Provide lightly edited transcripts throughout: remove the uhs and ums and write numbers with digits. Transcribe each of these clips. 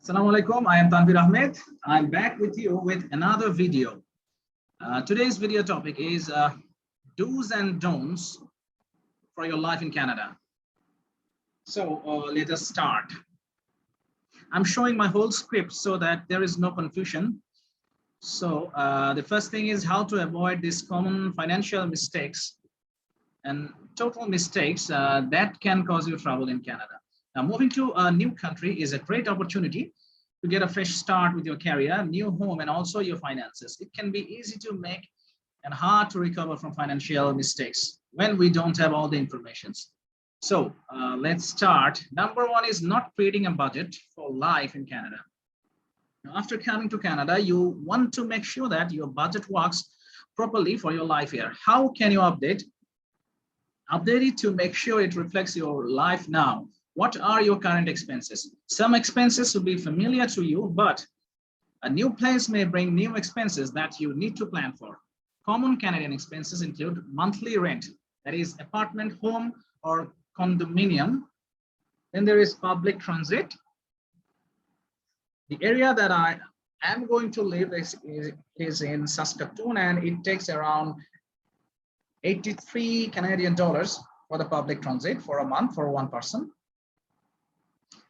Assalamu alaikum. I am Tanvir Ahmed. I'm back with you with another video. Today's video topic is do's and don'ts for your life in Canada. So let us start. I'm showing my whole script so that there is no confusion. So the first thing is how to avoid these common financial mistakes and total mistakes that can cause you trouble in Canada. Now, moving to a new country is a great opportunity to get a fresh start with your career, new home, and also your finances. It can be easy to make and hard to recover from financial mistakes when we don't have all the information. So let's start. Number one is not creating a budget for life in Canada. Now, after coming to Canada, you want to make sure that your budget works properly for your life here. How can you update? Update it to make sure it reflects your life now. What are your current expenses? Some expenses will be familiar to you, but a new place may bring new expenses that you need to plan for. Common Canadian expenses include monthly rent, that is apartment, home, or condominium. Then there is public transit. The area that I am going to live is in Saskatoon, and it takes around 83 Canadian dollars for the public transit for a month for one person.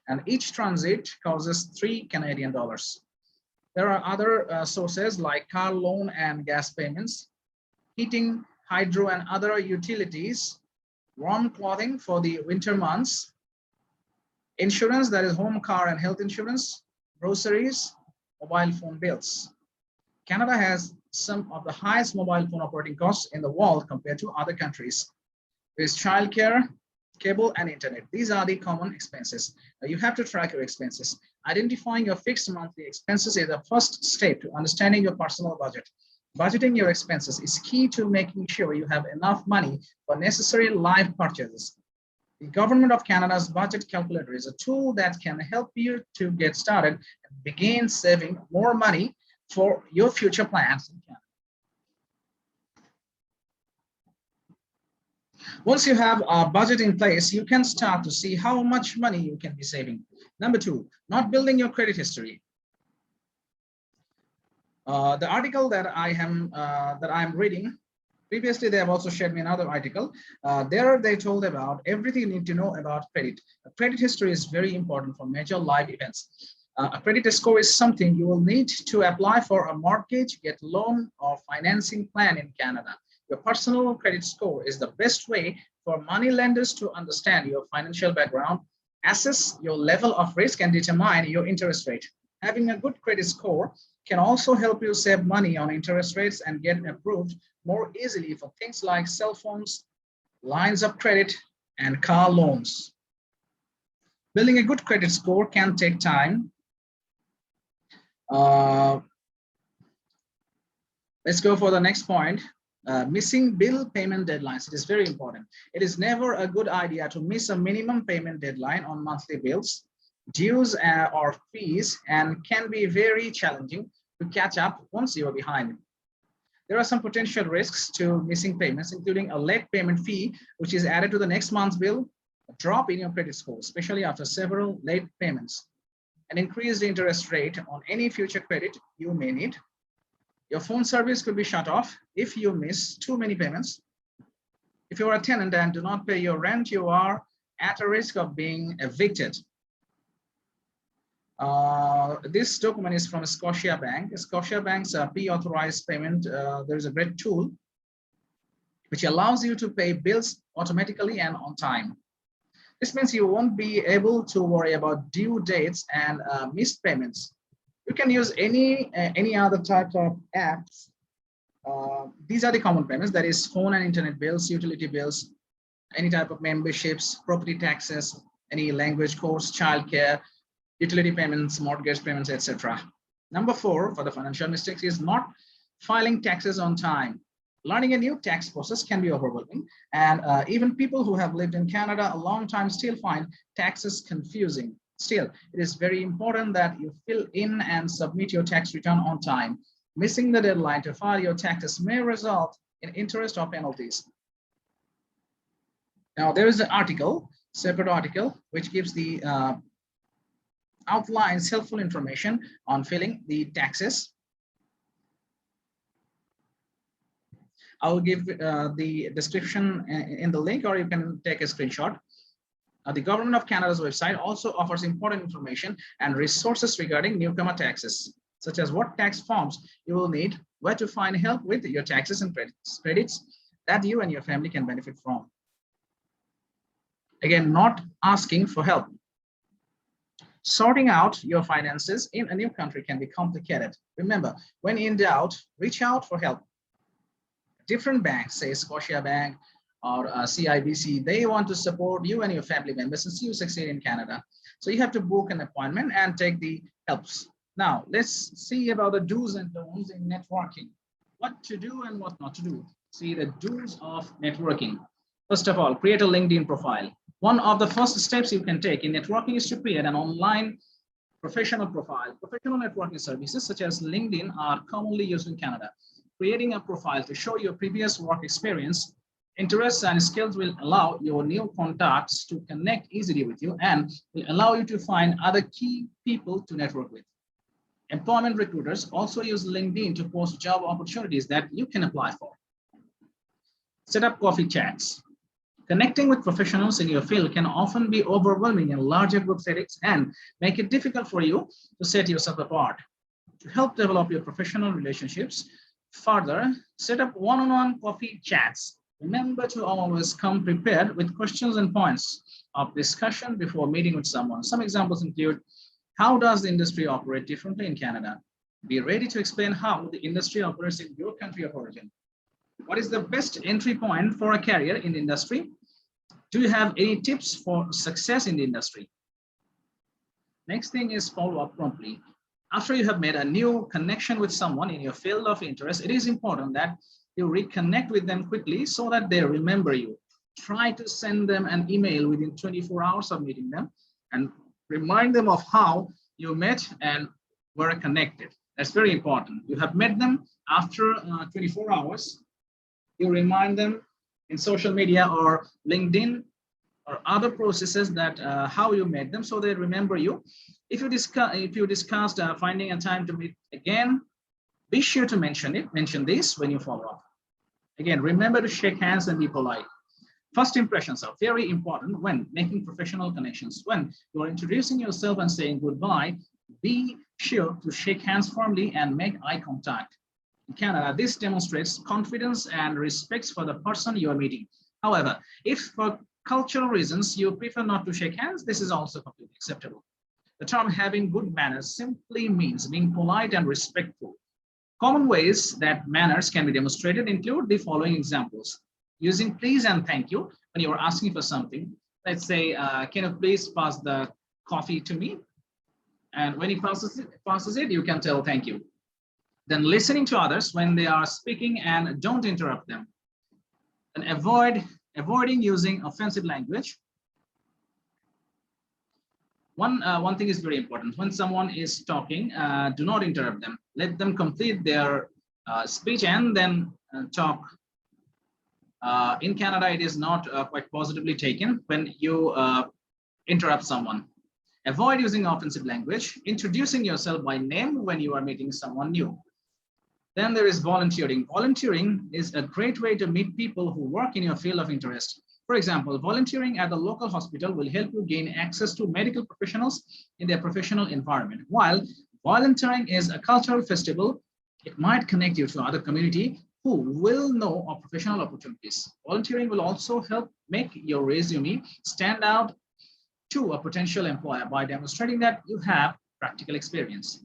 And each transit causes 3 Canadian dollars. There are other sources like car loan and gas payments, heating, hydro and other utilities, warm clothing for the winter months, insurance, that is home, car and health insurance, groceries, mobile phone bills. Canada has some of the highest mobile phone operating costs in the world compared to other countries. There's childcare, cable and internet. These are the common expenses. Now you have to track your expenses. Identifying your fixed monthly expenses is the first step to understanding your personal budget. Budgeting your expenses is key to making sure you have enough money for necessary life purchases. The Government of Canada's budget calculator is a tool that can help you to get started and begin saving more money for your future plans in Canada. Once you have a budget in place, you can start to see how much money you can be saving. Number two, not building your credit history. The article that I am reading, previously they have also shared me another article. There they told about everything you need to know about credit. A credit history is very important for major life events. A credit score is something you will need to apply for a mortgage, get loan or financing plan in Canada. Your personal credit score is the best way for money lenders to understand your financial background, assess your level of risk, and determine your interest rate. Having a good credit score can also help you save money on interest rates and get approved more easily for things like cell phones, lines of credit, and car loans. Building a good credit score can take time. Let's go for the next point. Missing bill payment deadlines. It is very important. It is never a good idea to miss a minimum payment deadline on monthly bills, dues or fees, and can be very challenging to catch up once you are behind. There are some potential risks to missing payments, including a late payment fee, which is added to the next month's bill, a drop in your credit score, especially after several late payments, an increased interest rate on any future credit you may need. Your phone service could be shut off if you miss too many payments. If you are a tenant and do not pay your rent, you are at a risk of being evicted. This document is from Scotiabank. Scotiabank's pre-authorized payment. There is a great tool which allows you to pay bills automatically and on time. This means you won't be able to worry about due dates and missed payments. You can use any other type of apps. These are the common payments, that is phone and internet bills, utility bills, any type of memberships, property taxes, any language course, childcare, utility payments, mortgage payments, etc. Number 4 for the financial mistakes is not filing taxes on time. Learning a new tax process can be overwhelming, and even people who have lived in Canada a long time still find taxes confusing. Still, it is very important that you fill in and submit your tax return on time. Missing the deadline to file your taxes may result in interest or penalties. Now, there is an article, separate article, which gives the outlines helpful information on filing the taxes. I will give the description in the link, or you can take a screenshot. The Government of Canada's website also offers important information and resources regarding newcomer taxes, such as what tax forms you will need, where to find help with your taxes and credits that you and your family can benefit from. Again, not asking for help. Sorting out your finances in a new country can be complicated. Remember, when in doubt, reach out for help. Different banks, say Scotiabank or CIBC, they want to support you and your family members since you succeed in Canada. So you have to book an appointment and take the helps. Now, let's see about the do's and don'ts in networking. What to do and what not to do. See the do's of networking. First of all, create a LinkedIn profile. One of the first steps you can take in networking is to create an online professional profile. Professional networking services such as LinkedIn are commonly used in Canada. Creating a profile to show your previous work experience, interests, and skills will allow your new contacts to connect easily with you and will allow you to find other key people to network with. Employment recruiters also use LinkedIn to post job opportunities that you can apply for. Set up coffee chats. Connecting with professionals in your field can often be overwhelming in larger group settings and make it difficult for you to set yourself apart. To help develop your professional relationships further, set up one-on-one coffee chats. Remember to always come prepared with questions and points of discussion before meeting with someone. Some examples include, how does the industry operate differently in Canada? Be ready to explain how the industry operates in your country of origin. What is the best entry point for a career in the industry? Do you have any tips for success in the industry? Next thing is follow up promptly. After you have made a new connection with someone in your field of interest, it is important that you reconnect with them quickly so that they remember you. Try to send them an email within 24 hours of meeting them and remind them of how you met and were connected. That's very important. You have met them after 24 hours. You remind them in social media or LinkedIn or other processes that how you met them so they remember you. If you discussed finding a time to meet again, be sure to mention this when you follow up. Again, remember to shake hands and be polite. First impressions are very important when making professional connections. When you are introducing yourself and saying goodbye, be sure to shake hands firmly and make eye contact. In Canada, this demonstrates confidence and respect for the person you are meeting. However, if for cultural reasons you prefer not to shake hands, this is also completely acceptable. The term having good manners simply means being polite and respectful. Common ways that manners can be demonstrated include the following examples. Using please and thank you when you are asking for something. Let's say, can you please pass the coffee to me? And when he passes it, you can tell thank you. Then listening to others when they are speaking and don't interrupt them. And avoiding using offensive language. One thing is very important. When someone is talking, do not interrupt them. Let them complete their speech and then talk. In Canada, it is not quite positively taken when you interrupt someone. Avoid using offensive language. Introducing yourself by name when you are meeting someone new. Then there is volunteering. Volunteering is a great way to meet people who work in your field of interest. For example, volunteering at the local hospital will help you gain access to medical professionals in their professional environment. While volunteering is a cultural festival, it might connect you to other community who will know of professional opportunities. Volunteering will also help make your resume stand out to a potential employer by demonstrating that you have practical experience.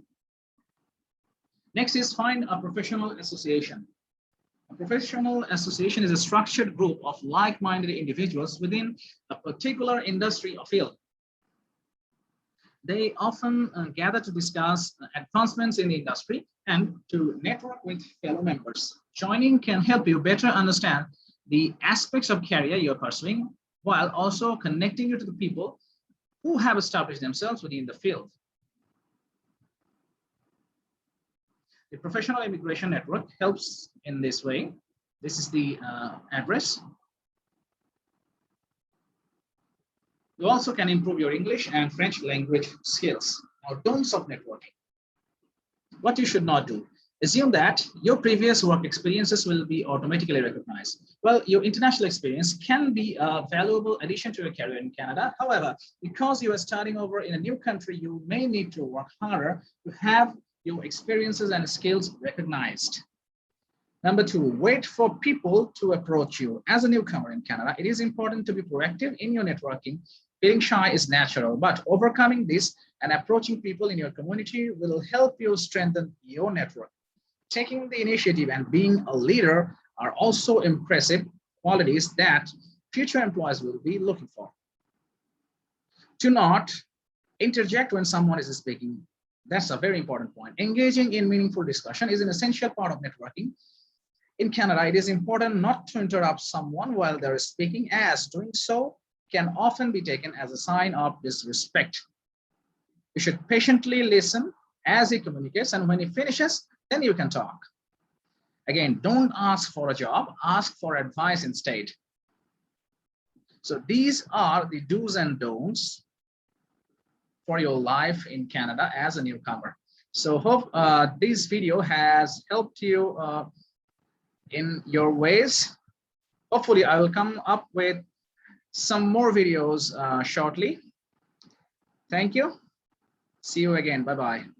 Next is find a professional association. A professional association is a structured group of like-minded individuals within a particular industry or field. They often gather to discuss advancements in the industry and to network with fellow members. Joining can help you better understand the aspects of career you're pursuing, while also connecting you to the people who have established themselves within the field. The Professional Immigration Network helps in this way. This is the address. You also can improve your English and French language skills. Now, don'ts of networking. What you should not do. Assume that your previous work experiences will be automatically recognized. Well, your international experience can be a valuable addition to your career in Canada. However, because you are starting over in a new country, you may need to work harder to have your experiences and skills recognized. Number two, wait for people to approach you. As a newcomer in Canada, it is important to be proactive in your networking. Feeling shy is natural, but overcoming this and approaching people in your community will help you strengthen your network. Taking the initiative and being a leader are also impressive qualities that future employees will be looking for. Do not interject when someone is speaking. That's a very important point. Engaging in meaningful discussion is an essential part of networking. In Canada, it is important not to interrupt someone while they're speaking, as doing so can often be taken as a sign of disrespect. You should patiently listen as he communicates, and when he finishes, then you can talk. Again, don't ask for a job, ask for advice instead. So these are the do's and don'ts for your life in Canada as a newcomer. So hope this video has helped you in your ways. Hopefully I will come up with some more videos shortly. Thank you. See you again. Bye-bye.